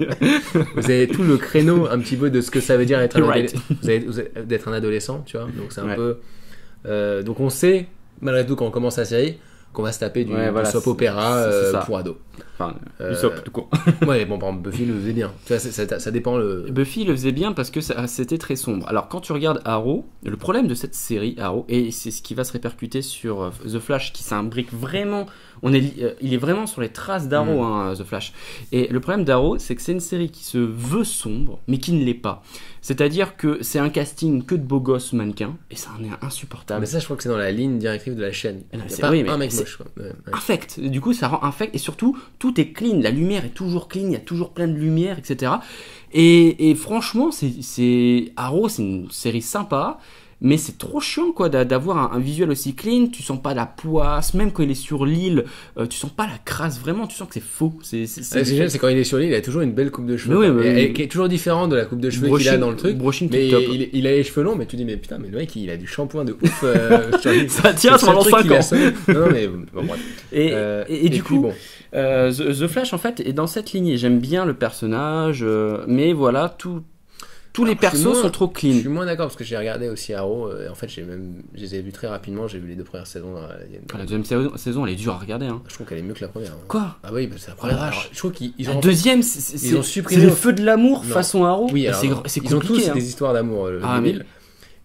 Vous avez tout le créneau un petit peu de ce que ça veut dire être d'être un adolescent, tu vois. Donc c'est un peu donc on sait malgré tout quand on commence la série qu'on va se taper du soap opéra pour ados. Enfin, du soap tout court. Ouais, bon, par exemple, Buffy le faisait bien. Tu vois, ça dépend. Buffy le faisait bien parce que c'était très sombre. Alors, quand tu regardes Arrow, le problème de cette série, Arrow, et c'est ce qui va se répercuter sur The Flash, qui s'imbrique vraiment. Il est vraiment sur les traces d'Arrow, The Flash. Et le problème d'Arrow, c'est que c'est une série qui se veut sombre, mais qui ne l'est pas. C'est-à-dire que c'est un casting que de beaux gosses mannequins, et ça en est insupportable. Mais ça, je crois que c'est dans la ligne directive de la chaîne. Il n'y a pas un mec moche. Infect. Du coup, ça rend infect, et surtout, tout est clean. La lumière est toujours clean, il y a toujours plein de lumière, etc. Et franchement, Arrow, c'est une série sympa. Mais c'est trop chiant quoi d'avoir un visuel aussi clean, tu sens pas la poisse, même quand il est sur l'île, tu sens pas la crasse vraiment, tu sens que c'est faux. C'est génial, c'est quand il est sur l'île, il a toujours une belle coupe de cheveux, qui est toujours différente de la coupe de cheveux qu'il a dans le truc. Mais il a les cheveux longs, mais tu dis mais putain, mais le mec il a du shampoing de ouf. Ça tient pendant 5 ans. Non mais bon, bref. Et du coup, bon. The Flash en fait est dans cette lignée. J'aime bien le personnage, mais voilà tous les persos sont trop clean. Je suis moins d'accord parce que j'ai regardé aussi Arrow. En fait, je les ai vus très rapidement. J'ai vu les 2 premières saisons. La deuxième saison, elle est dure à regarder. Hein. Je trouve qu'elle est mieux que la première. Quoi ? Ah oui, c'est la première. Alors, je trouve qu'ils ont. La deuxième, ils ont supprimé le feu de l'amour façon Arrow. Oui, alors, c'est compliqué. Ils ont tous hein. des histoires d'amour.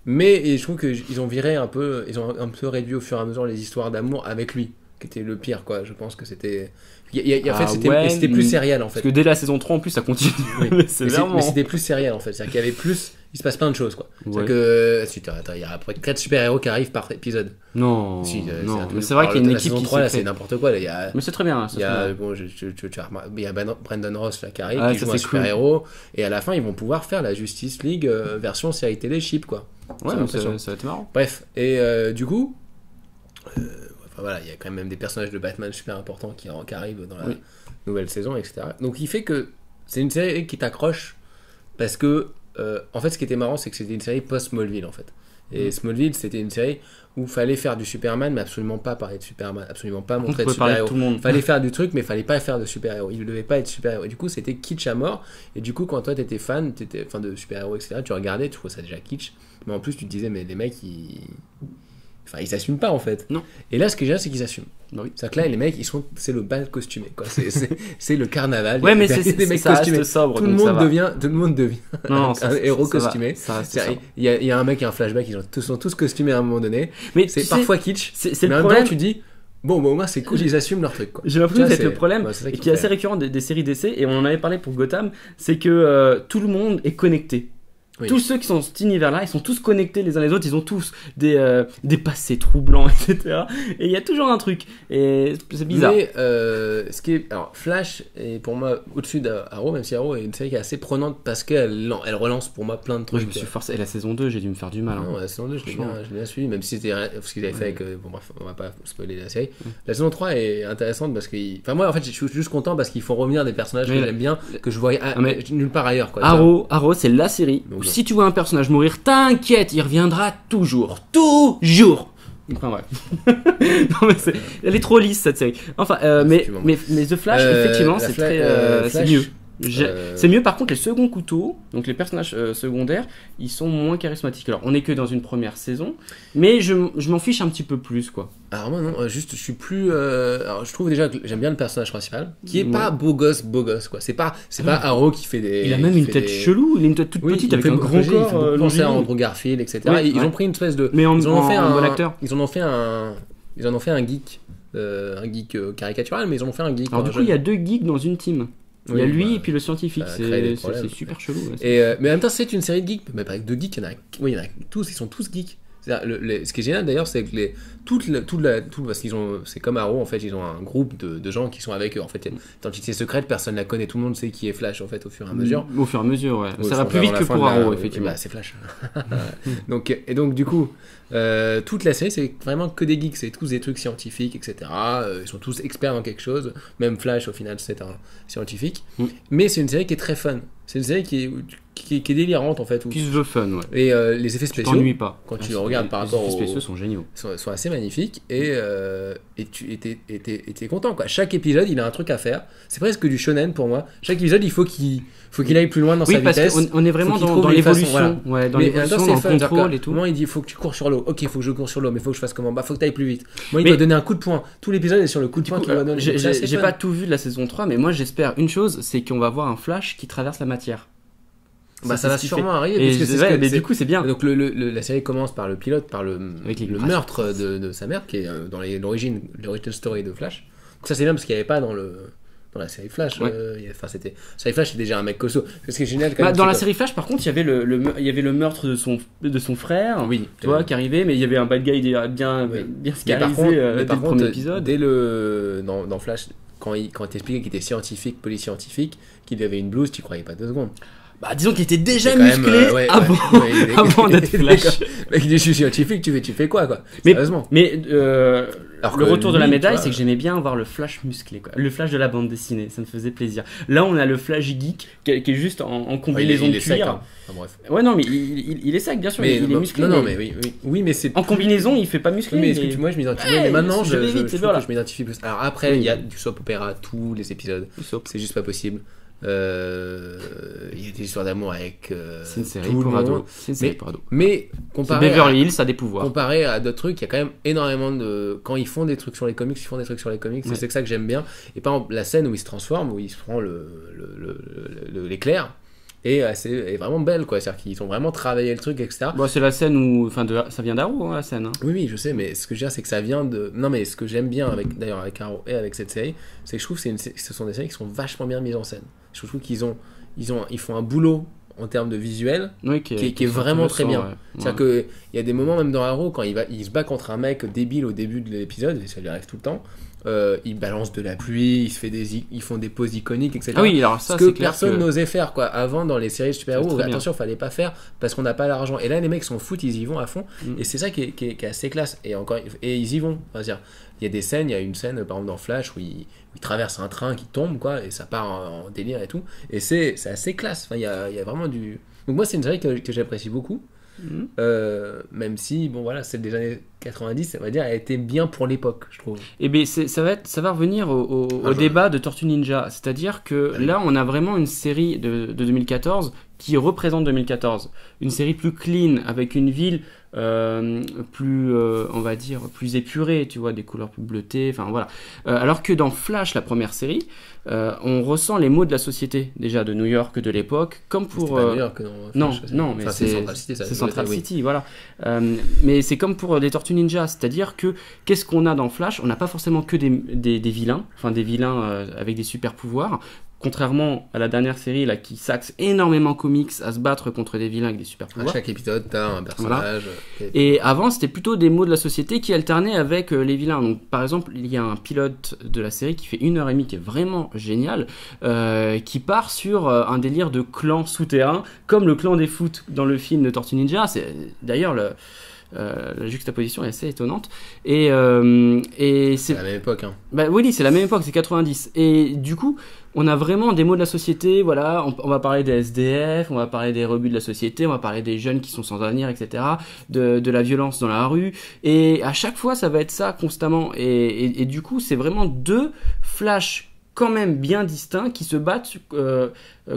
Mais je trouve qu'ils ont viré un peu. Ils ont un peu réduit au fur et à mesure les histoires d'amour avec lui, qui était le pire, quoi. Je pense que c'était. En fait, c'était plus sériel en fait. Parce que dès la saison 3 en plus ça continue. Oui. mais c'était plus sériel en fait. C'est-à-dire qu'il y avait plus. Il se passe plein de choses quoi. Ouais. C'est-à-dire que. Il y a après 4 super-héros qui arrivent par épisode. Non. Mais c'est vrai qu'il y a une équipe qui. La saison 3 là, c'est n'importe quoi. Là, mais c'est très bien. Il y a Brandon Ross là, qui arrive, qui joue un super-héros. Et à la fin, ils vont pouvoir faire la Justice League version série télé cheap quoi. Ouais, ça va être marrant. Bref. Et du coup. Voilà, il y a quand même des personnages de Batman super importants qui arrivent dans la nouvelle saison, etc. Donc il fait que c'est une série qui t'accroche parce que en fait ce qui était marrant c'est que c'était une série post-Smallville en fait. Et Smallville c'était une série où il fallait faire du Superman mais absolument pas parler de Superman, absolument pas montrer de super-héros. Il fallait faire du truc mais il fallait pas faire de super-héros. Il ne devait pas être super-héros. Et du coup c'était kitsch à mort. Et du coup quand toi t'étais fan de super-héros, etc., tu regardais, tu trouvais ça déjà kitsch. Mais en plus tu te disais mais les mecs ils s'assument pas en fait. Non. Et là, ce que j'ai, c'est qu'ils s'assument. Bah oui. C'est-à-dire que là, les mecs, c'est le bal costumé, quoi. C'est le carnaval. Ouais, mais c'est des mecs costumés. Sobre, tout le monde devient un héros costumé. Il y a un mec qui a un flashback, ils sont tous costumés à un moment donné. Mais c'est parfois kitsch. C'est mais en même temps, tu dis. Bon, au moins c'est cool, ils assument leur truc quoi. J'ai l'impression que c'est le problème, et qui est assez récurrent des séries d'essai, et on en avait parlé pour Gotham, c'est que tout le monde est connecté. Oui. Tous ceux qui sont dans cet univers-là, ils sont tous connectés les uns les autres, ils ont tous des passés troublants, etc. Et il y a toujours un truc, et c'est bizarre. Mais alors Flash est pour moi au-dessus d'Arrow, même si Arrow est une série qui est assez prenante parce qu'elle relance pour moi plein de trucs. Moi, je me suis forcé, et la saison 2, j'ai dû me faire du mal. Non, la saison 2, je l'ai bien suivi, même si c'était ce qu'ils avaient fait avec... bon bref, on va pas spoiler la série. La saison 3 est intéressante parce que... Enfin moi en fait, je suis juste content parce qu'ils font revenir des personnages que j'aime bien, que je voyais nulle part ailleurs. Quoi, Arrow, c'est la série. Donc, si tu vois un personnage mourir, t'inquiète, il reviendra toujours. Enfin ouais. Non mais elle est trop lisse cette série. Enfin mais The Flash effectivement c'est très c'est mieux. C'est mieux. Par contre les seconds couteaux, donc les personnages secondaires, ils sont moins charismatiques. Alors on est que dans une première saison, mais je m'en fiche un petit peu plus quoi. Alors moi non, juste je suis plus alors je trouve déjà que j'aime bien le personnage principal qui est pas beau gosse quoi. C'est pas Arrow qui fait des... Il a même une tête chelou, il a une tête toute petite avec un grand corps. Il fait penser à Andrew Garfield, etc. Ils ont pris une espèce de... Mais ils en ont fait un bon acteur. Ils en ont fait un geek, caricatural, mais ils en ont fait un geek. Alors du coup il y a 2 geeks dans une team. Il y a lui et puis le scientifique, c'est super chelou. Mais en même temps, c'est une série de geeks, mais pas avec 2 geeks, il y en a tous, ils sont tous geeks. Ce qui est génial d'ailleurs, c'est que parce qu'ils ont, c'est comme Arrow en fait, ils ont un groupe de gens qui sont avec eux. En fait, il y a une identité secrète, personne ne la connaît, tout le monde sait qui est Flash en fait au fur et à mesure. Au fur et à mesure, ouais. Ça va plus vite que pour Arrow, effectivement. C'est Flash. donc du coup, toute la série, c'est vraiment que des geeks, c'est tous des trucs scientifiques, etc. Ils sont tous experts dans quelque chose. Même Flash, au final, c'est un scientifique. Mais c'est une série qui est très fun. C'est une série qui est délirante en fait. Qui se veut fun, ouais. Et les effets spéciaux. Tu t'ennuies pas. Quand tu regardes par rapport aux. Les effets spéciaux sont géniaux. Sont assez magnifiques et t'es content quoi. Chaque épisode, il a un truc à faire. C'est presque du shonen pour moi. Chaque épisode, il faut qu'il aille plus loin dans sa vitesse. Parce qu'on est vraiment dans l'évolution. Ouais, dans l'évolution, dans le contrôle et tout. Moi, il dit il faut que tu cours sur l'eau. Ok, il faut que je cours sur l'eau, mais il faut que je fasse comment? Bah, faut que tu ailles plus vite. Moi, il doit donner un coup de poing. Tout l'épisode est sur le coup de poing qu'il doit donner. J'ai pas tout vu de la saison 3, mais moi, j'espère une chose, c'est qu'on va voir un Flash qui traverse la matière. Ça va sûrement arriver. Mais du coup, c'est bien. Donc, la série commence par le pilote, par le meurtre de sa mère, qui est dans l'origine story de Flash. Donc, ça, c'est bien parce qu'il n'y avait pas dans la série Flash. Série Flash, c'est déjà un mec costaud. Ce qui est génial quand même. Dans la série Flash, par contre, il y avait le meurtre de son frère, tu vois, qui arrivait, mais il y avait un bad guy bien scarisé dès le premier épisode. Dans Flash, quand il t'expliquait qu'il était scientifique, polyscientifique, qu'il avait une blouse, tu croyais pas 2 secondes. Bah disons qu'il était déjà musclé avant d'être Flash. Mec, je suis scientifique, tu fais quoi sérieusement. Mais le retour de la médaille, c'est que j'aimais bien voir le Flash musclé, quoi. Le Flash de la bande dessinée, ça me faisait plaisir. Là, on a le Flash geek qui est juste en combinaison de cuir. Sec, hein. Enfin, bref. Ouais, non, mais il est sec, bien sûr, mais il est musclé. Non, mais oui, mais c'est en combinaison, il fait pas musclé. Mais moi, je m'identifie. Mais maintenant, je m'identifie plus. Alors après, il y a du soap opéra tous les épisodes. C'est juste pas possible. Il y a des histoires d'amour avec c'est une série pour ados. Mais comparé Beverly Hills a des pouvoirs. Comparé à d'autres trucs, il y a quand même énormément de... Quand ils font des trucs sur les comics, c'est ça que j'aime bien. Et par exemple, la scène où il se transforme, où il se prend l'éclair, est vraiment belle, quoi. C'est-à-dire qu'ils ont vraiment travaillé le truc, etc. Bon, c'est la scène où... Enfin, ça vient d'Arrow, la scène. Hein. Oui, je sais, mais ce que je veux dire, c'est que ça vient de... Non, mais ce que j'aime bien avec Arrow et avec cette série, c'est que je trouve que ce sont des séries qui sont vachement bien mises en scène. Je trouve qu'ils font un boulot en termes de visuel qui est vraiment très bien. Ouais. C'est-à-dire qu'il y a des moments, même dans Arrow, quand il se bat contre un mec débile au début de l'épisode, et ça lui arrive tout le temps, il balance de la pluie, ils font des poses iconiques, etc. Ah oui, alors ça, ce que personne n'osait faire, quoi. Avant, dans les séries de super-héros, attention, fallait pas faire parce qu'on n'a pas l'argent. Et là, les mecs s'en foutent, ils y vont à fond. Et c'est ça qui est assez classe. Et ils y vont. Enfin, il y a une scène, par exemple, dans Flash, où il traverse un train qui tombe, quoi, et ça part en délire et tout. Et c'est assez classe. Enfin, il y a vraiment du... Donc moi, c'est une série que j'apprécie beaucoup. Même si, bon voilà, celle des années 90, ça va dire, elle était bien pour l'époque, je trouve. Et bien, ça va revenir au débat de Tortue Ninja. C'est-à-dire que là, on a vraiment une série de 2014 qui représente 2014. Une série plus clean, avec une ville plus, on va dire, plus épurée, tu vois, des couleurs plus bleutées, enfin voilà. Alors que dans Flash, la première série, on ressent les maux de la société, déjà de New York de l'époque, comme pour... C'était pas New York, non, mais c'est Central City, c'est Central City, voilà. Mais c'est comme pour les Tortues Ninja, c'est-à-dire que qu'est-ce qu'on a dans Flash? On n'a pas forcément que des vilains, enfin des vilains avec des super pouvoirs. contrairement à la dernière série là, qui s'axe énormément comics à se battre contre des vilains avec des super pouvoirs. À chaque épisode, t'as un personnage. Voilà. Et avant, c'était plutôt des mots de la société qui alternaient avec les vilains. Donc, par exemple, il y a un pilote de la série qui fait 1h30 qui est vraiment génial, qui part sur un délire de clan souterrain, comme le clan des foot dans le film de Tortue Ninja. C'est d'ailleurs la juxtaposition est assez étonnante et c'est la même époque, hein. Bah oui, c'est la même époque, c'est 90 et du coup on a vraiment des mots de la société, voilà, on va parler des SDF, on va parler des rebuts de la société, on va parler des jeunes qui sont sans avenir, etc., de la violence dans la rue, et à chaque fois ça va être ça constamment, et du coup c'est vraiment deux Flash quand même bien distincts qui se battent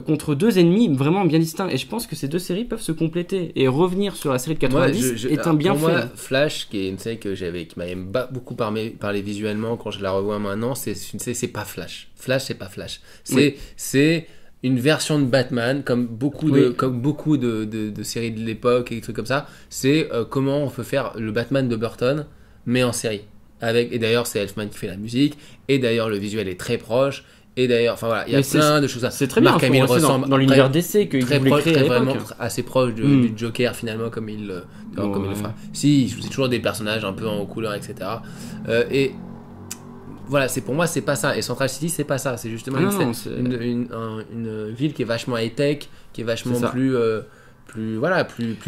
contre deux ennemis vraiment bien distincts, et je pense que ces deux séries peuvent se compléter et revenir sur la série de 90 est un bien fait. Pour moi, Flash, qui est une série qui m'avait beaucoup parlé visuellement quand je la revois maintenant, c'est pas Flash. Flash, c'est pas Flash. C'est une version de Batman, comme beaucoup de séries de l'époque et des trucs comme ça. C'est comment on peut faire le Batman de Burton, mais en série. Et d'ailleurs, c'est Elfman qui fait la musique, et d'ailleurs, le visuel est très proche, et d'ailleurs, enfin voilà, il y a plein de choses. C'est très bien, Mark Hamill ressemble dans l'univers d'essai qu'il voulait créer à l'époque. Vraiment assez proche du Joker, finalement, comme il le fera. Si, c'est toujours des personnages un peu en couleur, etc. Et voilà, pour moi, c'est pas ça. Et Central City, c'est pas ça. C'est justement une ville qui est vachement high-tech, qui est vachement plus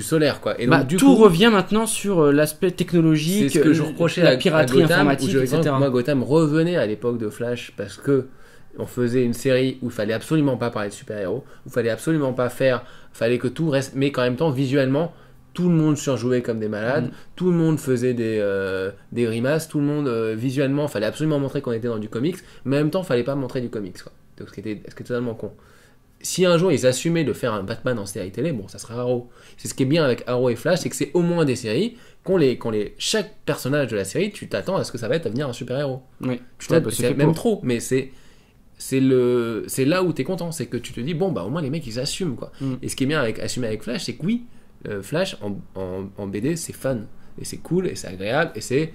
solaire, quoi. Et donc, tout revient maintenant sur l'aspect technologique, c'est ce que je reprochais la piraterie informatique, etc. Moi, Gotham revenait à l'époque de Flash parce que on faisait une série où il fallait absolument pas parler de super-héros, où il fallait absolument pas fallait que tout reste, mais qu'en même temps, visuellement, tout le monde surjouait comme des malades, tout le monde faisait des grimaces, tout le monde, visuellement, fallait absolument montrer qu'on était dans du comics, mais en même temps, fallait pas montrer du comics, quoi. Donc, ce qui était totalement con. Si un jour ils assumaient de faire un Batman en série télé, bon, ça serait Arrow. C'est ce qui est bien avec Arrow et Flash, c'est que c'est au moins des séries chaque personnage de la série, tu t'attends à ce que ça va être à devenir un super-héros. Oui. C'est même trop, mais c'est là où t'es content, c'est que tu te dis bon bah au moins les mecs ils assument, quoi. Et ce qui est bien avec Flash, c'est que oui, Flash en BD c'est fun et c'est cool et c'est agréable et c'est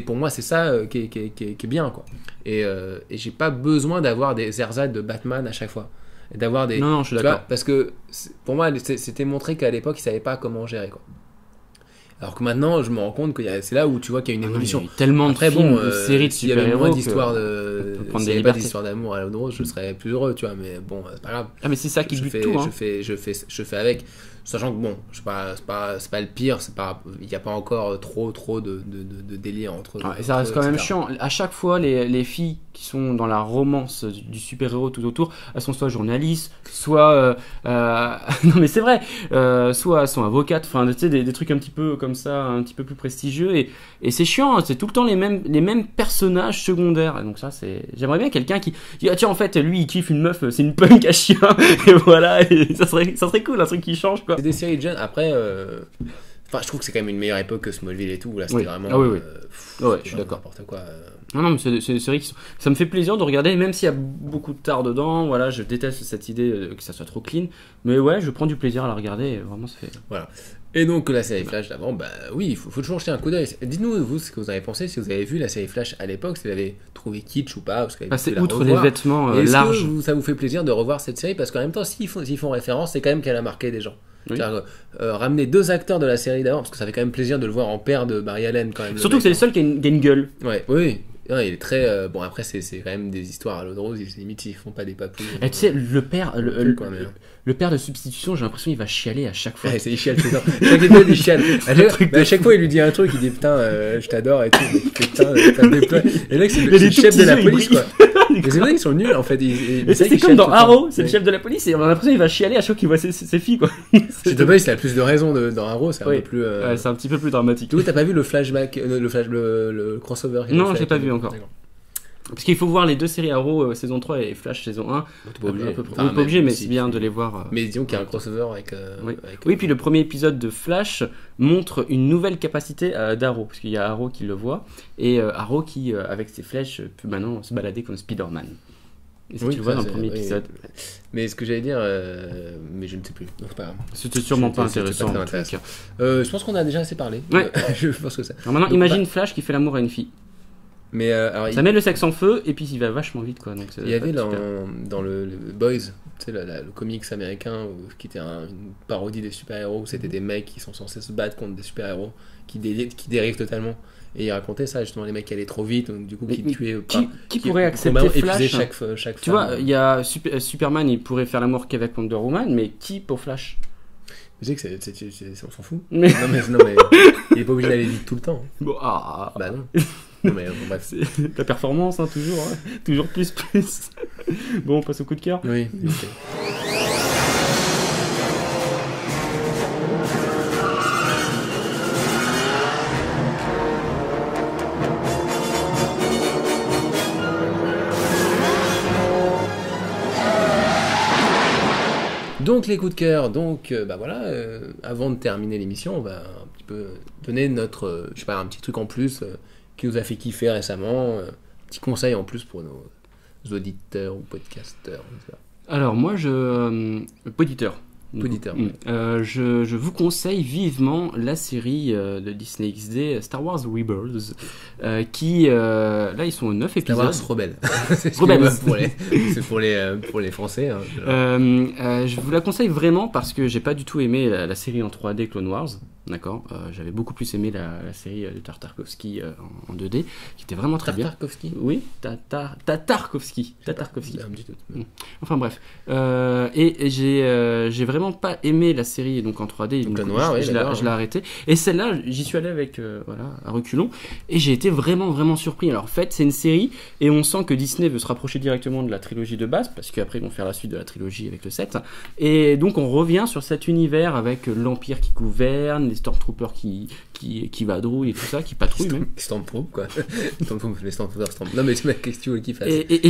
pour moi c'est ça qui est bien, quoi. Et j'ai pas besoin d'avoir des ersatz de Batman à chaque fois. D'avoir des... Non, je suis d'accord. Parce que pour moi, c'était montré qu'à l'époque, ils savaient pas comment gérer, quoi. Alors que maintenant, je me rends compte que c'est là où tu vois qu'il y a une évolution. Il y a tellement de films, de séries de super-héros. S'il y avait moins d'histoires s'il n'y avait pas d'histoire d'amour à l'eau, je serais plus heureux, tu vois. Mais bon, c'est pas grave. Ah, mais c'est ça qui bute tout. Je fais avec. Sachant que bon, c'est pas le pire, il n'y a pas encore trop de délire entre. Et ça reste quand même chiant. À chaque fois, les filles qui sont dans la romance du super-héros tout autour, elles sont soit journalistes, soit non mais c'est vrai, soit elles sont avocates. Enfin, tu sais, des trucs un petit peu comme ça, un petit peu plus prestigieux. Et c'est chiant. C'est tout le temps les mêmes personnages secondaires. Et donc ça, j'aimerais bien quelqu'un qui dit tiens, en fait, lui il kiffe une meuf, c'est une punk à chien. Et voilà. Et ça serait cool, un truc qui change, quoi. C'est des séries de jeunes. Après, je trouve que c'est quand même une meilleure époque que Smallville et tout. Là, c'était vraiment. Ah oui. Ouais, je suis d'accord. N'importe quoi. Non, mais c'est des séries qui sont. Ça me fait plaisir de regarder, même s'il y a beaucoup de tard dedans. Voilà, je déteste cette idée que ça soit trop clean. Mais ouais, je prends du plaisir à la regarder. Et vraiment, ça fait. Voilà. Et donc, la série Flash d'avant, bah oui, il faut toujours jeter un coup d'œil. Dites-nous, vous, ce que vous avez pensé, si vous avez vu la série Flash à l'époque, si vous l'avez trouvé kitsch ou pas. Parce que c'est outre les vêtements larges. Est-ce que ça vous fait plaisir de revoir cette série? Parce qu'en même temps, s'ils font référence, c'est quand même qu'elle a marqué des gens. Oui. Ramener deux acteurs de la série d'avant, parce que ça fait quand même plaisir de le voir en père de Barry Allen quand même. Surtout que c'est le seul qui a une gueule. Ouais, oui. Non, il est très bon. Après, c'est quand même des histoires à l'eau de rose. Limite, ils font pas des papous. Et tu sais, le père de substitution, j'ai l'impression qu'il va chialer à chaque fois. Ouais, il chiale tout le temps. Chaque épisode, il chiale. À chaque fois, il lui dit un truc. Il dit putain, je t'adore et tout. Putain, et là, c'est le chef de la police, quoi. Mais c'est vrai qu'ils sont nuls en fait. C'est comme dans Arrow, c'est le chef de la police et on a l'impression qu'il va chialer à chaque fois qu'il voit ses filles, quoi. C'est de base, il a plus de raison dans Arrow, c'est un peu plus. Ouais, c'est un petit peu plus dramatique. Du coup, t'as pas vu le flashback, le crossover? Non, j'ai pas vu encore. Parce qu'il faut voir les deux séries Arrow saison 3 et Flash saison 1. T'es pas obligé. Pas obligé, mais c'est bien de les voir. Mais disons qu'il y a un crossover avec. Oui, puis le premier épisode de Flash montre une nouvelle capacité d'Arrow. Parce qu'il y a Arrow qui le voit. Et Arrow qui, avec ses flèches, peut maintenant se balader comme Spider-Man. Et ça, tu le vois dans le premier épisode. Mais ce que j'allais dire, mais je ne sais plus. Donc, c'est pas grave. C'était sûrement pas intéressant. Je pense qu'on a déjà assez parlé. Ouais. Je pense que ça. Alors maintenant, imagine Flash qui fait l'amour à une fille. Mais alors, ça met le sexe en feu et puis il va vachement vite quoi. Donc il y avait dans le Boys, tu sais, le comics américain qui était une parodie des super-héros où c'était des mecs qui sont censés se battre contre des super-héros qui dérivent totalement. Et il racontait ça justement, les mecs qui allaient trop vite, donc du coup qui tuaient. Qui pourrait accepter Flash chaque tu vois, il y a Superman, il pourrait faire l'amour qu'avec Wonder Woman, mais qui pour Flash? Tu sais que on s'en fout. Non mais il est pas obligé d'aller vite tout le temps. Bon, bah non. Non mais bref, c'est la performance toujours plus. Bon, on passe au coup de cœur. Oui. Okay. Donc les coups de cœur, avant de terminer l'émission, on va un petit peu donner notre, un petit truc en plus qui nous a fait kiffer récemment, un petit conseil en plus pour nos auditeurs ou podcasteurs. Alors moi, poditeur. Je vous conseille vivement la série de Disney XD Star Wars Rebels qui là ils sont 9 épisodes. Star Wars Rebels. C'est pour les Français. Hein, je vous la conseille vraiment parce que j'ai pas du tout aimé la série en 3D Clone Wars. D'accord, j'avais beaucoup plus aimé la série de Tartakovsky en 2D, qui était vraiment très bien. Tartakovsky. Oui, Tartakovsky. Enfin bref, et j'ai vraiment pas aimé la série donc en 3D. Donc je l'ai arrêté. Et celle-là, j'y suis allé avec à reculons, et j'ai été vraiment vraiment surpris. Alors en fait, c'est une série et on sent que Disney veut se rapprocher directement de la trilogie de base parce qu'après ils vont faire la suite de la trilogie avec le 7. Et donc on revient sur cet univers avec l'Empire qui gouverne, les Stormtroopers qui vadrouillent et tout ça, qui patrouillent même. Stormtroopers quoi. Les Stormtroopers. Non mais c'est ma question qui fasse. Et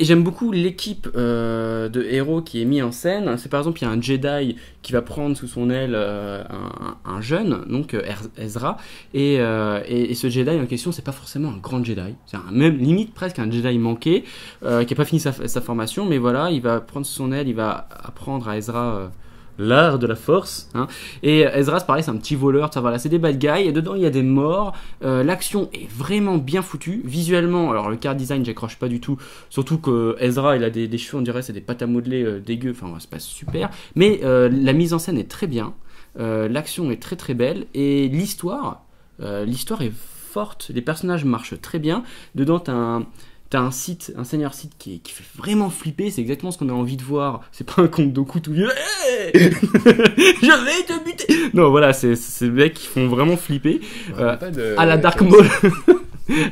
j'aime beaucoup l'équipe de héros qui est mis en scène. C'est par exemple, il y a un Jedi qui va prendre sous son aile un jeune, donc Ezra. Et ce Jedi en question, c'est pas forcément un grand Jedi. C'est même limite presque un Jedi manqué, qui a pas fini sa formation, mais voilà, il va prendre sous son aile, il va apprendre à Ezra l'art de la force, hein. Et Ezra c'est pareil, c'est un petit voleur, ça voilà, c'est des bad guys et dedans il y a des morts, l'action est vraiment bien foutue visuellement. Alors le car design j'accroche pas du tout, surtout que Ezra il a des cheveux, on dirait c'est des pâtes à modeler dégueu, enfin c'est pas super, mais la mise en scène est très bien, l'action est très très belle et l'histoire est forte, les personnages marchent très bien. Dedans t'as un seigneur Sith qui fait vraiment flipper, c'est exactement ce qu'on a envie de voir. C'est pas un conte Dooku tout vieux. Hey je vais te buter. Non, voilà, c'est des mecs qui font vraiment flipper à la Dark Maul.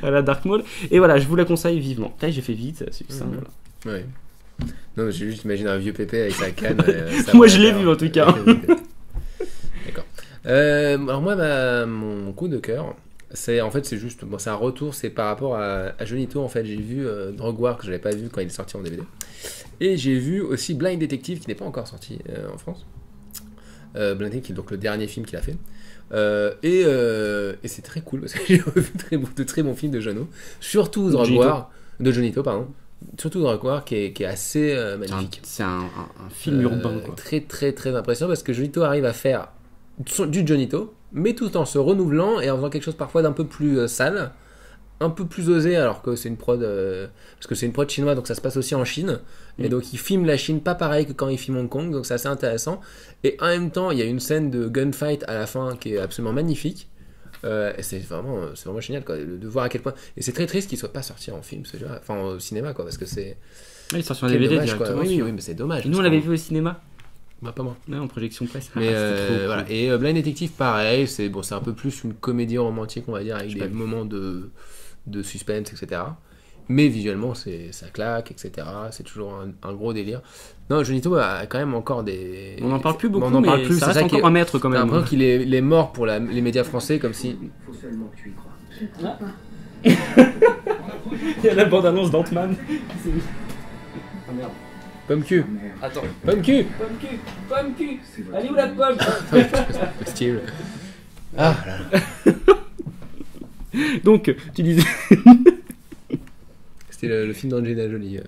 À la Dark Maul. Et voilà, je vous la conseille vivement. Là, j'ai fait vite, succinct. Voilà. Ouais. Non, j'ai juste imaginé un vieux pépé avec sa canne. Moi, je l'ai vu en tout cas. D'accord. Alors moi, mon coup de cœur. C'est juste, c'est un retour, c'est par rapport à Jonito en fait. J'ai vu Rogue War que je n'avais pas vu quand il est sorti en DVD, et j'ai vu aussi Blind Detective qui n'est pas encore sorti en France. Blind Detective qui est donc le dernier film qu'il a fait, et c'est très cool parce que j'ai revu de très bons films de Jono, surtout Jonito, pardon. Surtout Rogue War qui est assez magnifique. C'est un film urbain quoi. Très très très impressionnant parce que Jonito arrive à faire du Jonito, mais tout en se renouvelant et en faisant quelque chose parfois d'un peu plus sale, un peu plus osé, alors que c'est une prod parce que c'est une prod chinoise, donc ça se passe aussi en Chine, et donc il filme la Chine pas pareil que quand il filme Hong Kong, donc c'est assez intéressant. Et en même temps il y a une scène de gunfight à la fin qui est absolument magnifique, et c'est vraiment génial quoi, de voir à quel point, et c'est très triste qu'il soit pas sorti en film au cinéma quoi, parce que c'est il sort sur un DVD directement. Oui, mais c'est dommage. Nous on l'avait vu au cinéma. Bah, pas moi. Ouais, en projection presse. Mais voilà. Et Blind Detective, pareil, c'est un peu plus une comédie romantique, on va dire, avec des moments de suspense, etc. Mais visuellement, ça claque, etc. C'est toujours un gros délire. Non, Jonito a quand même encore des. On n'en parle plus beaucoup, mais ça reste encore un maître quand même. T'as l'impression qu'il est mort pour les médias français, comme si. Faut seulement que tu y crois. Il y a la bande-annonce d'Ant-Man. Ah merde. Pomme cul. Attends. Pomme cul. Allez où la pomme? Style. Ah là là. Donc, tu disais. C'était le film d'Angelina Jolie.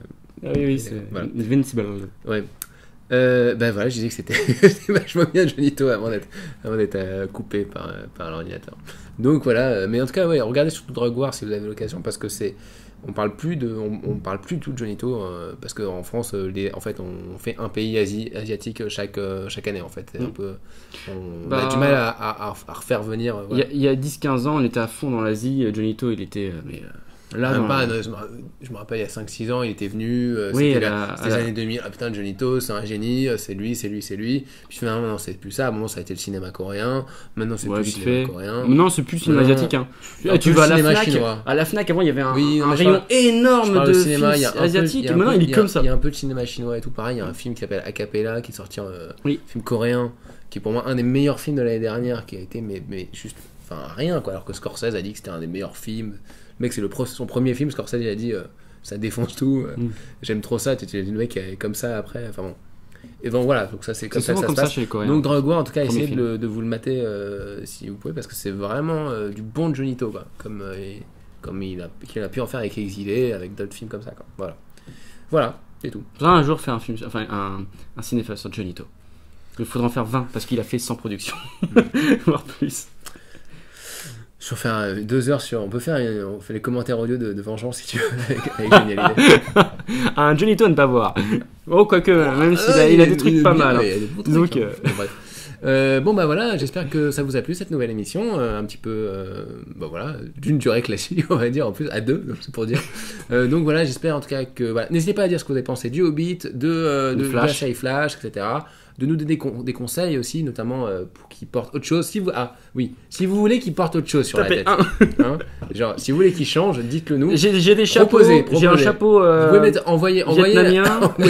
Ah oui, c'est voilà. Invincible. Ouais. Bah voilà, je disais que c'était vachement bien Johnito avant d'être coupé par l'ordinateur. Donc voilà, mais en tout cas, ouais, regardez surtout Drug War si vous avez l'occasion, parce que on parle plus du tout de Johnito, parce qu'en France, en fait, on fait un pays asiatique chaque année, en fait. On a du mal à refaire venir. Voilà. Il y a 10-15 ans, on était à fond dans l'Asie. Johnito, il était... Là, je me rappelle, il y a 5-6 ans, il était venu, c'était les années 2000, ah putain, Johnito, c'est un génie, c'est lui. Puis finalement, non, c'est plus ça, à un moment, ça a été le cinéma coréen, maintenant, c'est plus le cinéma coréen. Non, c'est plus le cinéma asiatique, hein. Tu vas à la FNAC, avant, il y avait un rayon énorme de films asiatiques, et maintenant, il est comme ça. Il y a un peu de cinéma chinois et tout, pareil, il y a un film qui s'appelle Acapella, qui est sorti, un film coréen, qui est pour moi un des meilleurs films de l'année dernière, qui a été, mais juste, enfin, rien, quoi, alors que Scorsese a dit que c'était un des meilleurs films. Le mec, c'est son premier film, Scorsese, il a dit ça défonce tout, j'aime trop ça, tu es le mec qui est comme ça après, enfin bon. Et donc voilà, donc ça c'est comme ça que ça se passe. Donc Drug War, en tout cas, essayez de vous le mater si vous pouvez, parce que c'est vraiment du bon Johnito, quoi, comme il a pu en faire avec Exilé, avec d'autres films comme ça, quoi. Voilà, c'est tout. Il faudra un jour faire un cinéphile sur Johnito. Il faudra en faire 20, parce qu'il a fait 100 productions, voire plus. Sur faire 2 heures on fait les commentaires audio de Vengeance si tu veux avec Johnny Hallyday. Un Johnito à ne pas voir. Oh, quoique, même s'il a des trucs pas mal. Donc, bon bah voilà, j'espère que ça vous a plu cette nouvelle émission, un petit peu d'une durée classique, on va dire, en plus à 2, c'est pour dire. Donc voilà, j'espère en tout cas que voilà, n'hésitez pas à dire ce que vous avez pensé du Hobbit, de Flash, etc. De nous donner des conseils aussi, notamment pour qu'ils portent autre chose. Si vous voulez qu'ils portent autre chose sur la tête, hein, genre si vous voulez qu'ils changent, dites-le nous. J'ai des chapeaux. J'ai un chapeau. Vous pouvez mettre envoyer.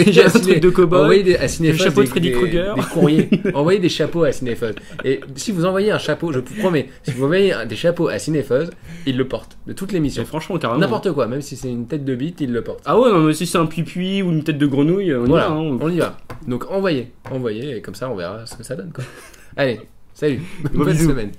J'ai un truc de cowboy. Envoyez à Cinéphos un chapeau de Freddy Krueger. Des courriers. Envoyez des chapeaux à Cinéphos. Et si vous envoyez un chapeau, je vous promets, si vous envoyez des chapeaux à Cinéphos, ils le portent de toutes les missions. Franchement, carrément. N'importe quoi, même si c'est une tête de bite, ils le portent. Ah ouais, non, mais si c'est un pui-pui ou une tête de grenouille, on y va. Donc envoyez, et comme ça on verra ce que ça donne, quoi. Allez, salut, bonne semaine.